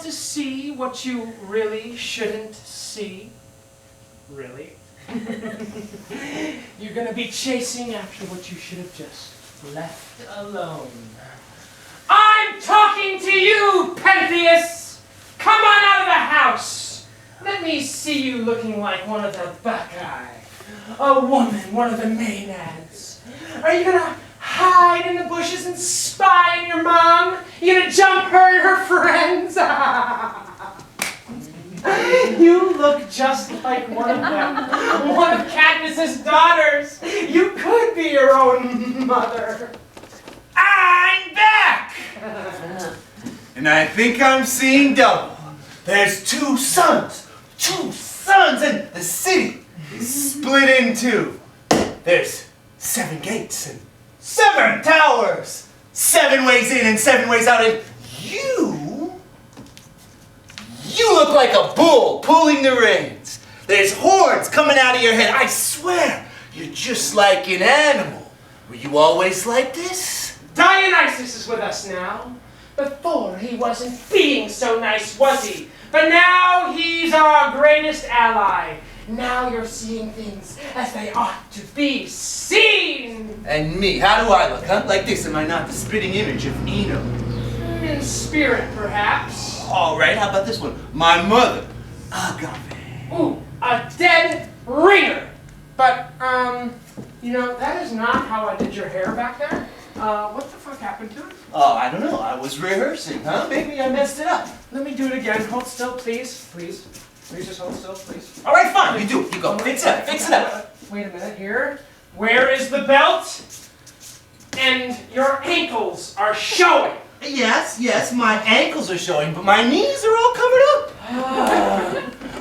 to see what you really shouldn't see? Really? You're gonna be chasing after what you should have just left alone. I'm talking to you, Pentheus! Come on out of the house! Let me see you looking like one of the Bacchae. A woman, one of the Maenads. Are you gonna hide in the bushes and spy on your mom? You gonna jump her and her friends? You look just like one of them. One of Cadmus's daughters. You could be your own mother. I'm back! And I think I'm seeing double. There's two suns, and the city is split in two. There's 7 gates and 7 towers, 7 ways in and 7 ways out, and you look like a bull pulling the reins. There's horns coming out of your head. I swear, you're just like an animal. Were you always like this? Dionysus is with us now. Before, he wasn't being so nice, was he? But now he's our greatest ally. Now you're seeing things as they ought to be seen. And me, how do I look, huh? Like this, am I not the spitting image of Eno? In spirit, perhaps. All right, how about this one? My mother, Agave. Ooh, a dead ringer. But, you know, that is not how I did your hair back there. What the fuck happened to it? Oh, I don't know. I was rehearsing, huh? Maybe I messed it up. Let me do it again. Hold still, please. Please. Please just hold still, please. All right, fine. You do it. You go. Fix it up. Wait a minute here. Where is the belt? And your ankles are showing. Yes, my ankles are showing, but my knees are all covered up.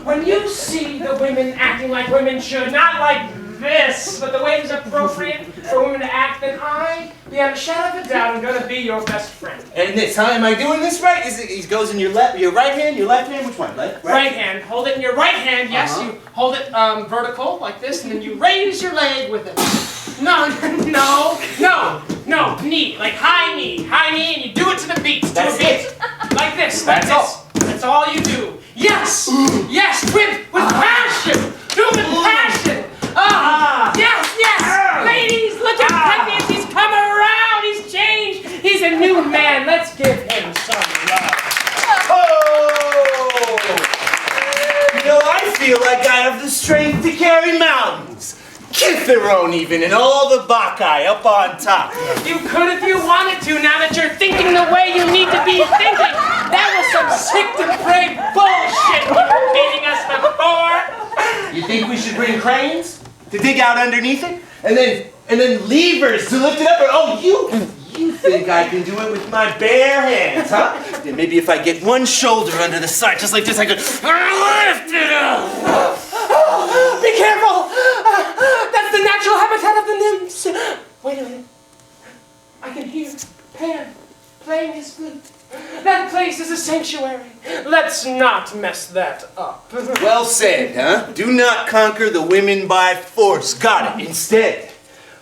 When you see the women acting like women should, not like this, but the way it's appropriate for women to act, then I, beyond a shadow of a doubt, am going to be your best friend. And this, huh? Am I doing this right? It goes in your right hand, your left hand? Which one? Right hand. Hold it in your right hand, yes. You hold it vertical, like this, and then you raise your leg with it. No, knee, like high knee, and you do it to the beat, That's it. Like this, That's all. That's all you do. Yes, with passion. Do it with passion. Yes. Ladies, look at Pentheus. He's come around. He's changed. He's a new man. Let's give him some love. Oh! You know, I feel like I have the strength to carry mountains. Kithaeron even, and all the Bacchae up on top. You could if you wanted to, now that you're thinking the way you need to be thinking. That was some sick depraved bullshit you were feeding us before. You think we should bring cranes to dig out underneath it? And then levers to lift it up? Or, oh, you think I can do it with my bare hands, huh? Then maybe if I get one shoulder under the side, just like this, I could lift it up. Be careful! That's the natural habitat of the nymphs. Wait a minute. I can hear Pan playing his flute. That place is a sanctuary. Let's not mess that up. Well said, huh? Do not conquer the women by force. Got it. Instead,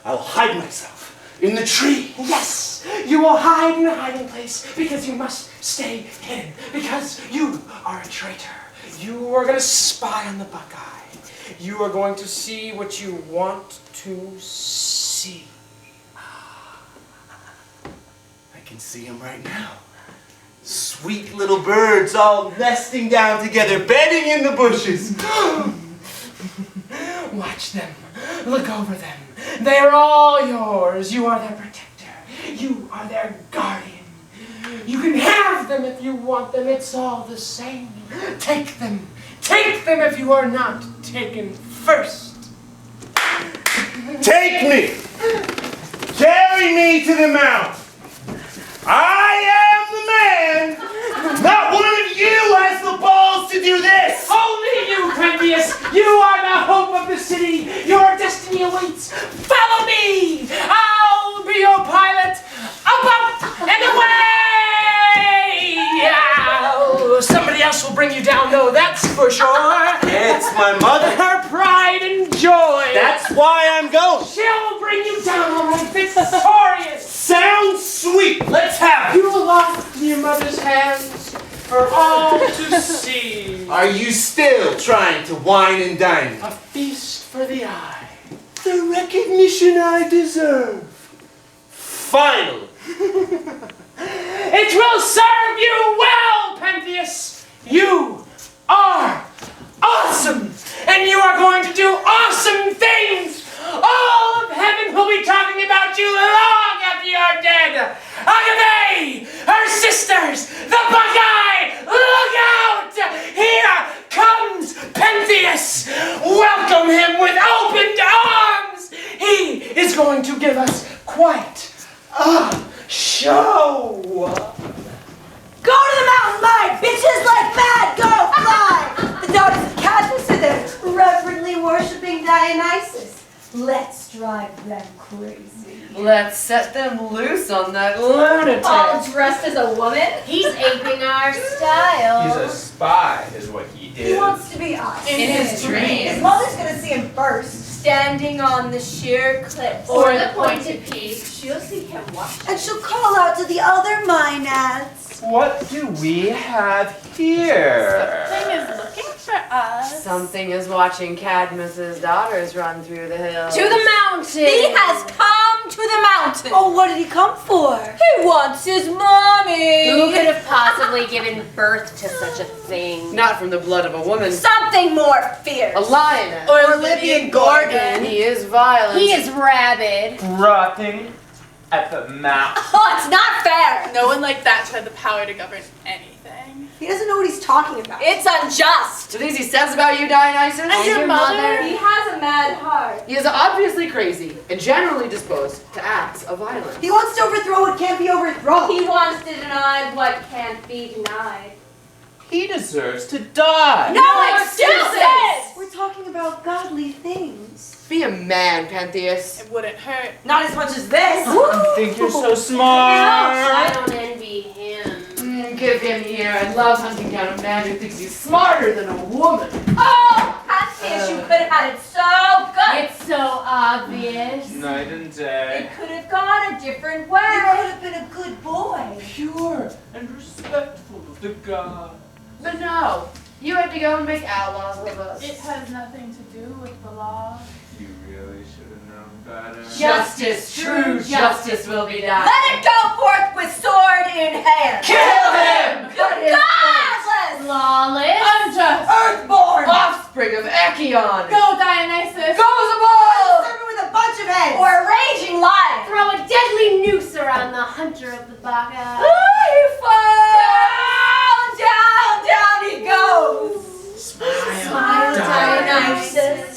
I'll hide myself in the tree. Yes, you will hide in a hiding place because you must stay hidden. Because you are a traitor. You are going to spy on the Bacchae. You are going to see what you want to see. I can see them right now. Sweet little birds all nesting down together, bedding in the bushes. Watch them. Look over them. They're all yours. You are their protector. You are their guardian. You can have them if you want them. It's all the same. Take them. Take them if you are not taken first. Take me! Carry me to the mount! I am the man! Not one of you has the balls to do this! Only you, Pentheus! You are the hope of the city! Your destiny awaits! Follow me! I'll be your pilot! Up, and away! Somebody else will bring you down, though, that's for sure. It's my mother. Her pride and joy. That's why I'm going. She'll bring you down victorious. Sounds sweet. Let's have it. You lost in your mother's hands. for all to see. Are you still trying to wine and dine me? A feast for the eye. The recognition I deserve. Finally. It will serve you well, Pentheus. You are awesome, and you are going to do awesome things. All of heaven will be talking about you long after you are dead. Agave, her sisters, the Bacchae, look out! Here comes Pentheus. Welcome him with opened arms. He is going to give us quite a show. Go to the mountain, my bitches like mad, go fly! The daughters of Cadmus are there, reverently worshipping Dionysus. Let's drive them crazy. Let's set them loose on that lunatic. All dressed as a woman? He's aping our style. He's a spy, is what he He is. wants to be us. In his dreams. His mother's gonna see him first. Standing on the sheer cliffs Or the pointed peaks, she'll see him watching. And she'll call out to the other Maenads. What do we have here? Something is looking for us. Something is watching Cadmus's daughters run through the hills. To the mountain! He has come to the mountain. Oh, what did he come for? He wants his mommy! Who could have possibly given birth to such a thing? Not from the blood of a woman. Something more fierce. A lioness. Or Libyan Gorgon. He is violent. He is rabid. Rotting at the mouth. Oh, it's not fair. No one like that had the power to govern anything. He doesn't know what he's talking about. It's unjust. The things he says about you, Dionysus? And your mother? He has a mad heart. He is obviously crazy and generally disposed to acts of violence. He wants to overthrow what can't be overthrown. He wants to deny what can't be denied. He deserves to die. No excuses! We're talking about godly things. Be a man, Pentheus. It wouldn't hurt. Not as much as this. You think you're so I smart? don't envy him. Give him here. I love hunting down a man who thinks he's smarter than a woman. Oh! Pentheus, you could have had it so good! It's so obvious. Night and day. It could have gone a different You way. could have been a good boy. Pure and respectful of the gods. But no, you had to go and make outlaws of us. It has nothing to do with the law. You really should have known better. Justice, true justice will be done. Let it go forth with sword in hand. Kill him! Godless! Lawless. Unjust! Earthborn! Offspring of Echion. Go, Dionysus! Go as a ball! Serve with a bunch of heads! Or a raging lion! Throw a deadly noose around the hunter of the Bacchae. He falls! Down, down he goes! Smile, Dionysus.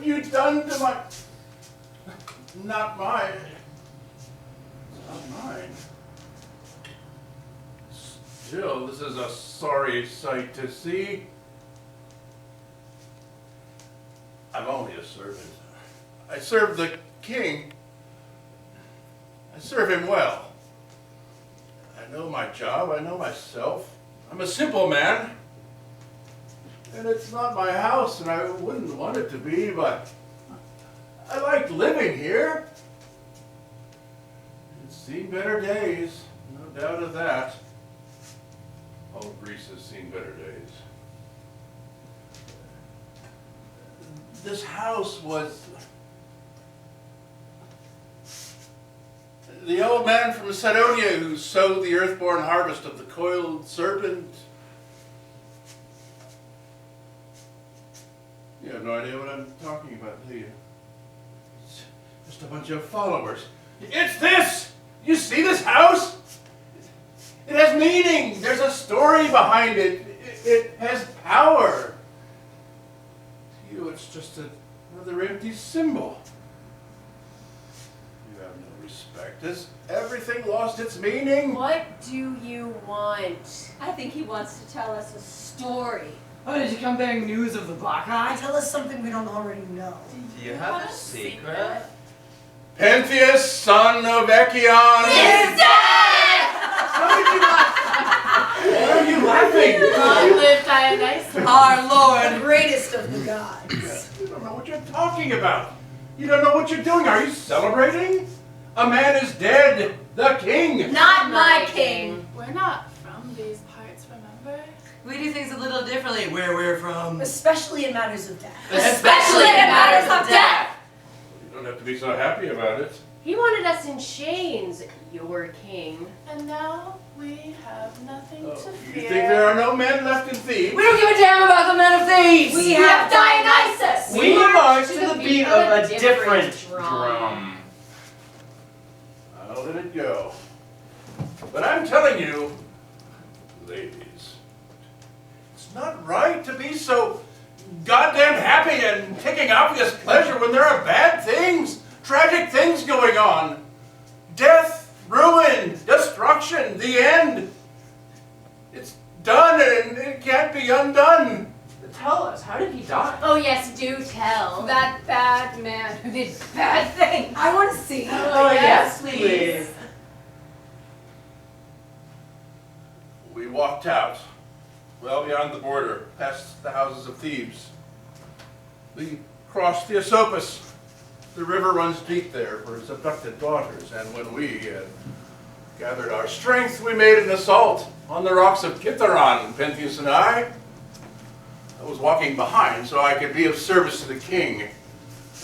you done to my... Not mine. It's not mine. Still, this is a sorry sight to see. I'm only a servant. I serve the king. I serve him well. I know my job, I know myself. I'm a simple man. And it's not my house, and I wouldn't want it to be, but I like living here. It's seen better days, no doubt of that. All Greece has seen better days. This house was... The old man from Macedonia who sowed the earthborn harvest of the coiled serpent. You have no idea what I'm talking about, do you? It's just a bunch of followers. It's this! You see this house? It has meaning. There's a story behind it. It has power. To you, it's just another empty symbol. You have no respect. Has everything lost its meaning? What do you want? I think he wants to tell us a story. Oh, did you come bearing news of the Bacchae? Tell us something we don't already know. Do you have a secret? Pentheus, son of Echion. Is dead! Why are you laughing? Long live Dionysus. Our Lord, greatest of the gods. You don't know what you're talking about. You don't know what you're doing. Are you celebrating? A man is dead. The king. Not my king. We're not from these parts, remember? We do things a little differently where we're from. Especially in matters of death. Especially in matters of death. You don't have to be so happy about it. He wanted us in chains, your king. And now we have nothing to You fear. think there are no men left in Thebes? We don't give a damn about the men of Thebes! We have Dionysus! We march to the beat of a different drum. I'll let it go. But I'm telling you, ladies, it's not right to be so goddamn happy and taking obvious pleasure when there are bad things, tragic things going on. Death, ruin, destruction, the end. It's done and it can't be undone. Tell us, how did he die? Oh yes, do tell. That bad man who did bad things. I want to see. Oh, yes, please. We walked out, well beyond the border, past the houses of Thebes. We crossed the Esopus. The river runs deep there for its abducted daughters, and when we had gathered our strength, we made an assault on the rocks of Kithaeron, Pentheus and I. I was walking behind so I could be of service to the king,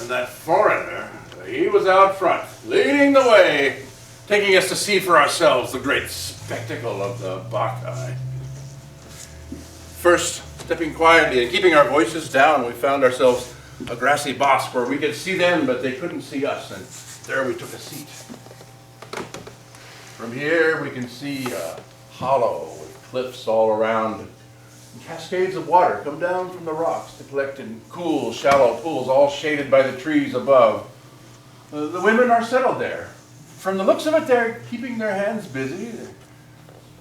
and that foreigner, he was out front, leading the way, taking us to see for ourselves the great spectacle of the Bacchae. First, stepping quietly and keeping our voices down, we found ourselves a grassy bosque where we could see them, but they couldn't see us, and there we took a seat. From here, we can see a hollow with cliffs all around, and cascades of water come down from the rocks to collect in cool, shallow pools, all shaded by the trees above. The women are settled there. From the looks of it, they're keeping their hands busy. They're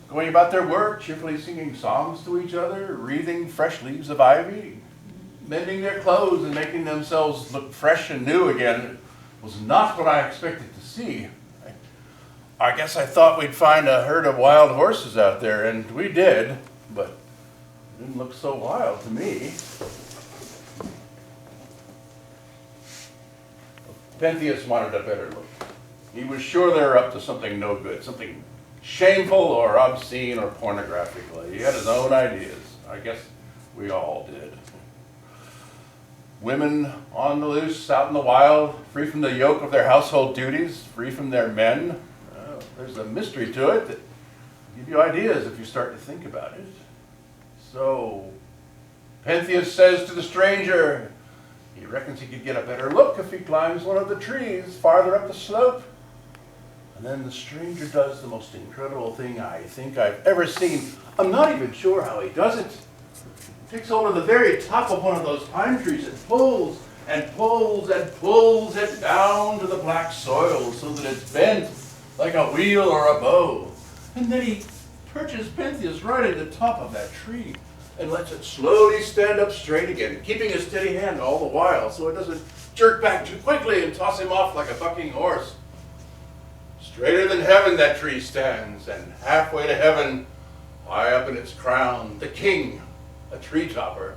going about their work, cheerfully singing songs to each other, wreathing fresh leaves of ivy, mending their clothes and making themselves look fresh and new again. It was not what I expected to see. I guess I thought we'd find a herd of wild horses out there, and we did, but it didn't look so wild to me. Pentheus wanted a better look. He was sure they were up to something no good, something shameful or obscene or pornographic. He had his own ideas. I guess we all did. Women on the loose, out in the wild, free from the yoke of their household duties, free from their men. There's a mystery to it that will give you ideas if you start to think about it. So, Pentheus says to the stranger, he reckons he could get a better look if he climbs one of the trees farther up the slope. And then the stranger does the most incredible thing I think I've ever seen. I'm not even sure how he does it. He takes hold of the very top of one of those pine trees and pulls and pulls it down to the black soil so that it's bent like a wheel or a bow. And then he perches Pentheus right at the top of that tree and lets it slowly stand up straight again, keeping a steady hand all the while so it doesn't jerk back too quickly and toss him off like a bucking horse. Straighter than heaven that tree stands, and halfway to heaven, high up in its crown, the king, a tree topper.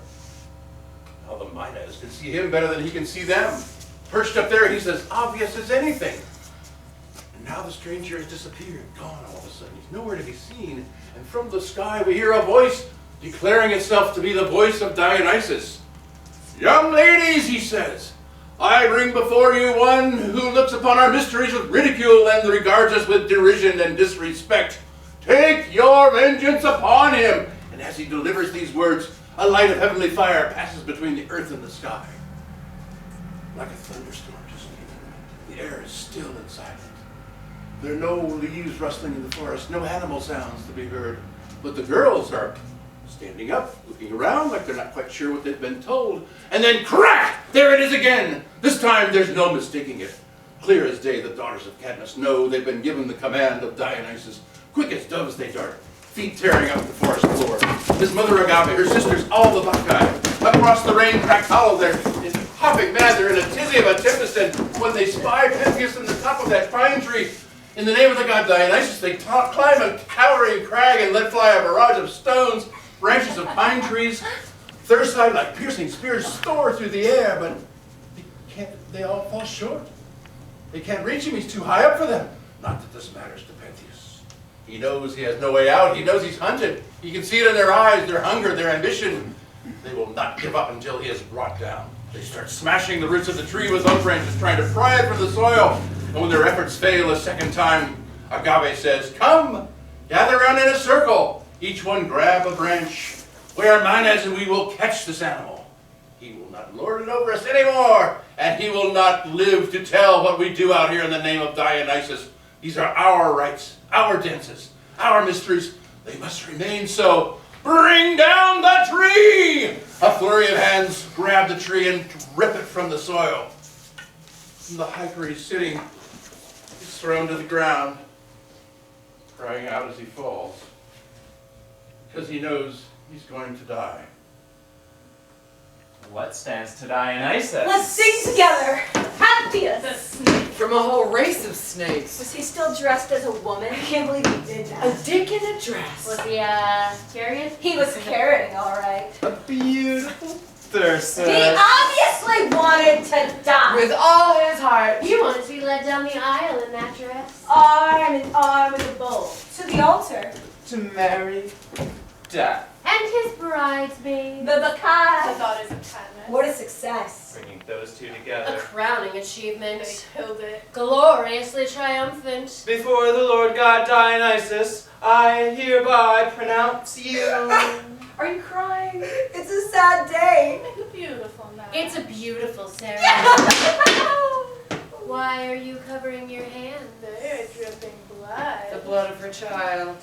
Now the Minas can see him better than he can see them. Perched up there, he's as obvious as anything. And now the stranger has disappeared, gone all of a sudden. He's nowhere to be seen. And from the sky we hear a voice declaring itself to be the voice of Dionysus. "Young ladies," he says, "I bring before you one who looks upon our mysteries with ridicule and regards us with derision and disrespect. Take your vengeance upon him." And as he delivers these words, a light of heavenly fire passes between the earth and the sky. Like a thunderstorm just leaving. The air is still and silent. There are no leaves rustling in the forest, no animal sounds to be heard. But the girls are standing up, looking around like they're not quite sure what they've been told. And then crack! There it is again! This time there's no mistaking it. Clear as day, the daughters of Cadmus know they've been given the command of Dionysus. Quick as doves they dart, feet tearing up the forest floor. His mother Agave, her sisters, all the Bacchae. Across the rain-cracked hollow, they're hopping mad, they're in a tizzy of a tempest, and when they spy Pentheus on the top of that pine tree, in the name of the god Dionysus, they climb a towering crag and let fly a barrage of stones, branches of pine trees, their side like piercing spears soar through the air, but they all fall short. They can't reach him, he's too high up for them. Not that this matters to Pentheus. He knows he has no way out, he knows he's hunted. He can see it in their eyes, their hunger, their ambition. They will not give up until he is brought down. They start smashing the roots of the tree with oak branches, trying to pry it from the soil. And when their efforts fail a second time, Agave says, "Come, gather around in a circle. Each one grab a branch. We are Minas and we will catch this animal. He will not lord it over us anymore, and he will not live to tell what we do out here in the name of Dionysus. These are our rites, our dances, our mysteries. They must remain so. Bring down the tree!" A flurry of hands grab the tree and rip it from the soil. And the hiker he's sitting is thrown to the ground, crying out as he falls, because he knows he's going to die. What stands to Dionysus? Let's sing together. Pentheus. From a whole race of snakes. Was he still dressed as a woman? I can't believe he did that. A dick in a dress. Was he, carrying? He was carrying, all right. A beautiful thyrsus. He obviously wanted to die. With all his heart. You wanted to be led down the aisle in that dress. Arm in arm with a bull. To the altar. To marry death. And his bridesmaid. The Bacchae. daughters of Cadmus. What a success. Bringing those two A together. crowning achievement. They killed it. Gloriously triumphant. Before the Lord God Dionysus, I hereby pronounce you. Are you crying? It's a sad day. Beautiful now. It's a beautiful ceremony. Why are you covering your hand? They're dripping blood. The blood of her child.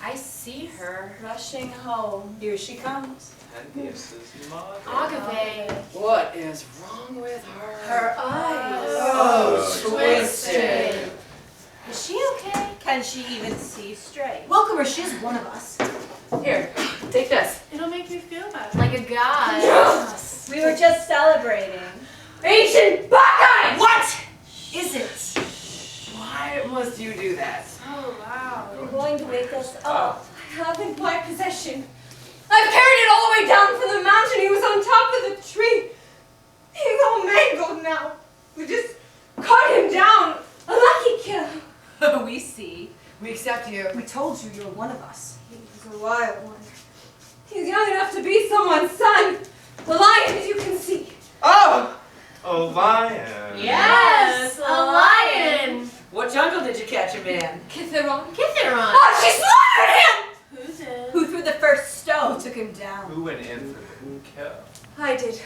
I see her. Rushing home. Here she comes. Pentheus's mother. Agave. What is wrong with her? Her eyes. Oh, twisted. Is she okay? Can she even see straight? Welcome her. She's one of us. Here, take this. It'll make you feel better. Like a god. Yes. We were just celebrating. Ancient Bacchae! What is it? Why must you do that? Oh, wow. You're going to wake us up. I have in my possession. I've carried it all the way down from the mountain. He was on top of the tree. He's all mangled now. We just cut him down. A lucky kill. We see. We accept you. We told you you're one of us. He's a wild one. He's young enough to be someone's son. The lion, as you can see. Oh! A lion. Yes, a lion. What jungle did you catch him in? Kithaeron. Kithaeron. Oh, she slaughtered him! Who did? Who threw the first stone took him down? Who went in for the kill? I did.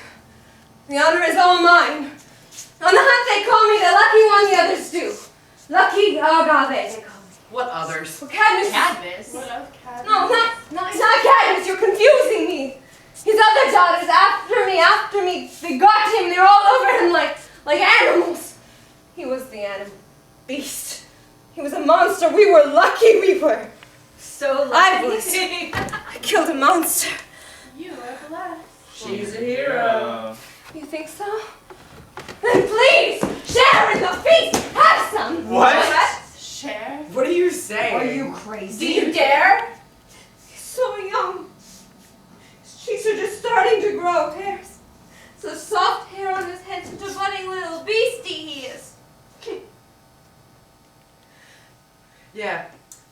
The honor is all mine. On the hunt they call me the lucky one, the others do. Lucky Agave, they call me. What others? Well, Cadmus. Cadmus. What else, Cadmus? No, not Cadmus, you're confusing me. His other daughters after me. They got him. They're all over him like animals. He was the animal beast. He was a monster. We were lucky. We were so lucky. I killed a monster. You are blessed. She's a hero. You think so? Then please, share in the feast. Have some. What? Share. What are you saying? Are you Do crazy? you dare? He's so young. His cheeks are just starting to grow hairs. So soft hair on his head, such a budding little beastie he is. Yeah.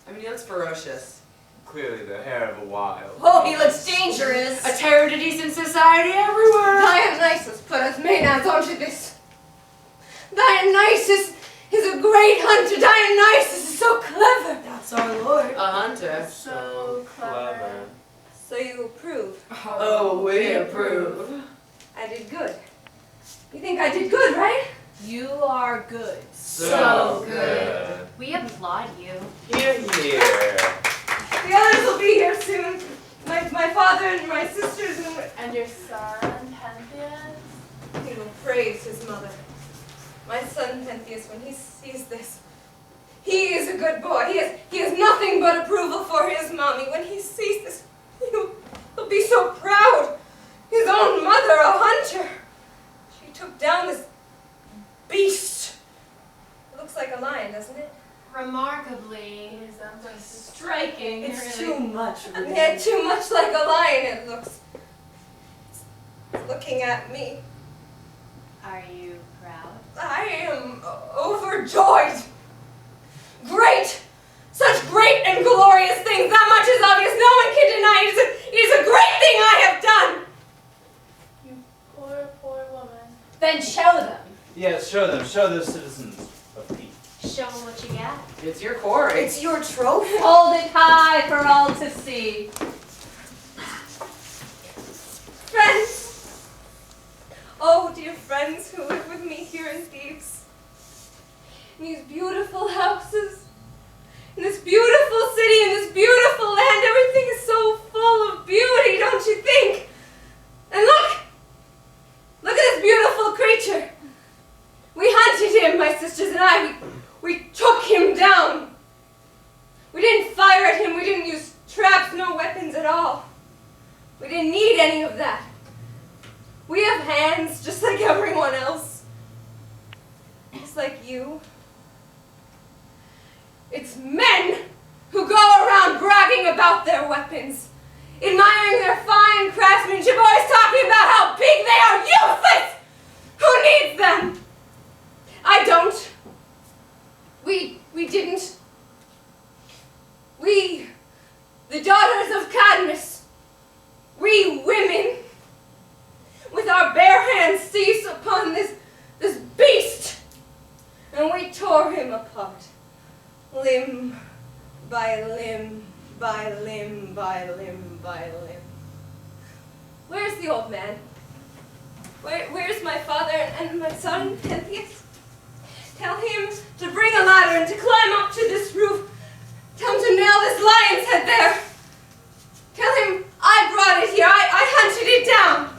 I mean, he looks ferocious. Clearly the hair of a wild. Oh, he looks dangerous. A terror to decent society everywhere. Dionysus put us Maenads onto this. Dionysus is a great hunter. Dionysus is so clever. That's our Lord. A hunter. So clever. So you approve? Oh, we approve. I did good. You think I did good, right? You are good. So good. We applaud you. Here, here. The others will be here soon. My father and my sisters And your son, Pentheus? he will praise his mother. My son Pentheus, when he sees this, he is a good boy. He has nothing but approval for his mommy. When he sees this, he'll be so proud. His own mother, a hunter. She took down this beast. It looks like a lion, doesn't it? Remarkably striking. It's really. too much. Yeah, too much like a lion it looks. It's looking at me. Are you proud? I am overjoyed. Great! Such great and glorious things. That much is obvious. No one can deny it. It is a great thing I have done. You poor, poor woman. Then show them. Yes, show them. Show the citizens of peace. Show them what you got. It's your quarry. It's your trophy. Hold it high for all to see. Friends. Oh, dear friends who live with me here in Thebes. In these beautiful houses. In this beautiful city, in this beautiful land, everything is so full of beauty, don't you think? And look! Look at this beautiful creature. We hunted him, my sisters and I. We took him down. We didn't fire at him. We didn't use traps, no weapons at all. We didn't need any of that. We have hands just like everyone else. Just like you. It's men who go around bragging about their weapons, admiring their fine craftsmanship, always talking about how big they are. Useless! Who needs them? I don't. We didn't. We, the daughters of Cadmus, we women, with our bare hands seized upon this beast, and we tore him apart. Limb by limb, by limb, by limb, by limb. Where's the old man? Where's my father and my son, Pentheus? Tell him to bring a ladder and to climb up to this roof. Tell him to nail this lion's head there. Tell him I brought it here. I hunted it down.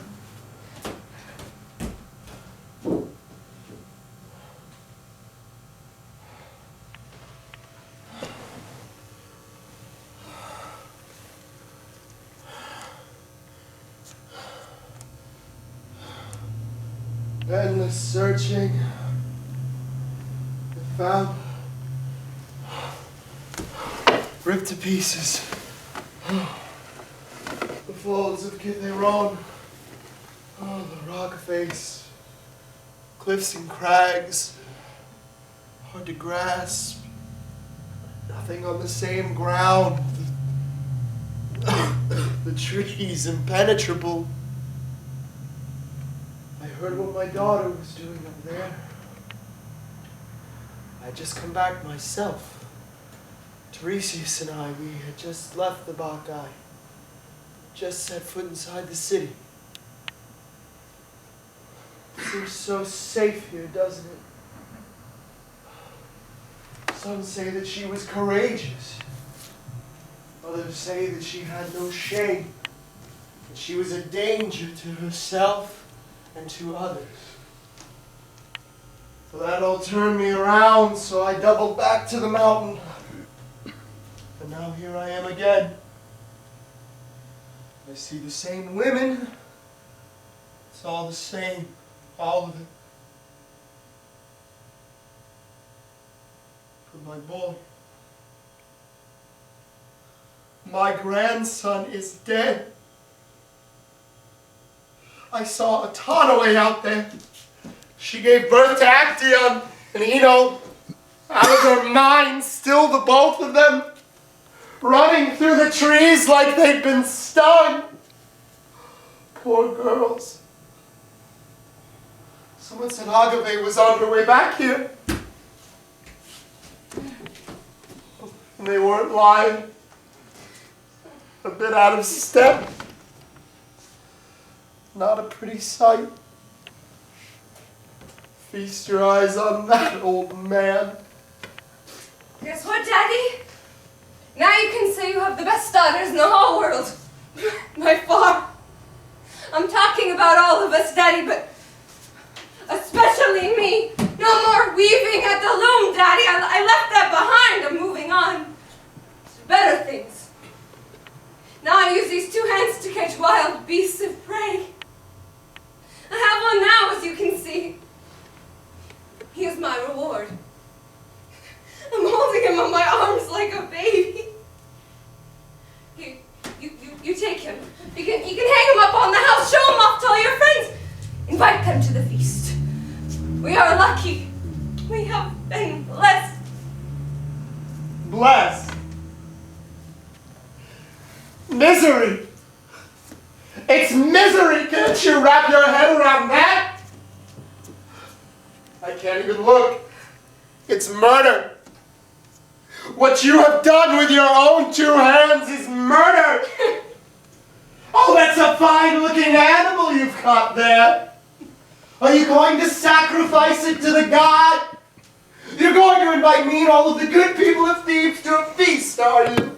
Endless searching. I found. Ripped to pieces. The folds of Kithaeron. Oh, the rock face. Cliffs and crags. Hard to grasp. Nothing on the same ground. The trees impenetrable. I heard what my daughter was doing up there. I had just come back myself. Tiresias and I, we had just left the Bacchae. Just set foot inside the city. Seems so safe here, doesn't it? Some say that she was courageous. Others say that she had no shame. that she was a danger to herself and to others. So that all turned me around, so I doubled back to the mountain. And now here I am again. I see the same women. It's all the same, all of it. But my boy, my grandson is dead. I saw Atanaway out there. She gave birth to Actaeon and Eno. Out of their minds, still the both of them, running through the trees like they'd been stung. Poor girls. Someone said Agave was on her way back here. And they weren't lying. A bit out of step. Not a pretty sight. Feast your eyes on that, old man. Guess what, Daddy? Now you can say you have the best daughters in the whole world. By far. I'm talking about all of us, Daddy, but especially me. No more weaving at the loom, Daddy. I left that behind. I'm moving on to better things. Now I use these two hands to catch wild beasts of prey. I have one now, as you can see. He is my reward. I'm holding him on my arms like a baby. You take him. You can hang him up on the house. Show him off to all your friends. Invite them to the feast. We are lucky. We have been blessed. Blessed? Misery. It's misery. Can't you wrap your head around that? I can't even look. It's murder. What you have done with your own two hands is murder. Oh, that's a fine-looking animal you've caught there. Are you going to sacrifice it to the god? You're going to invite me and all of the good people of Thebes to a feast, are you?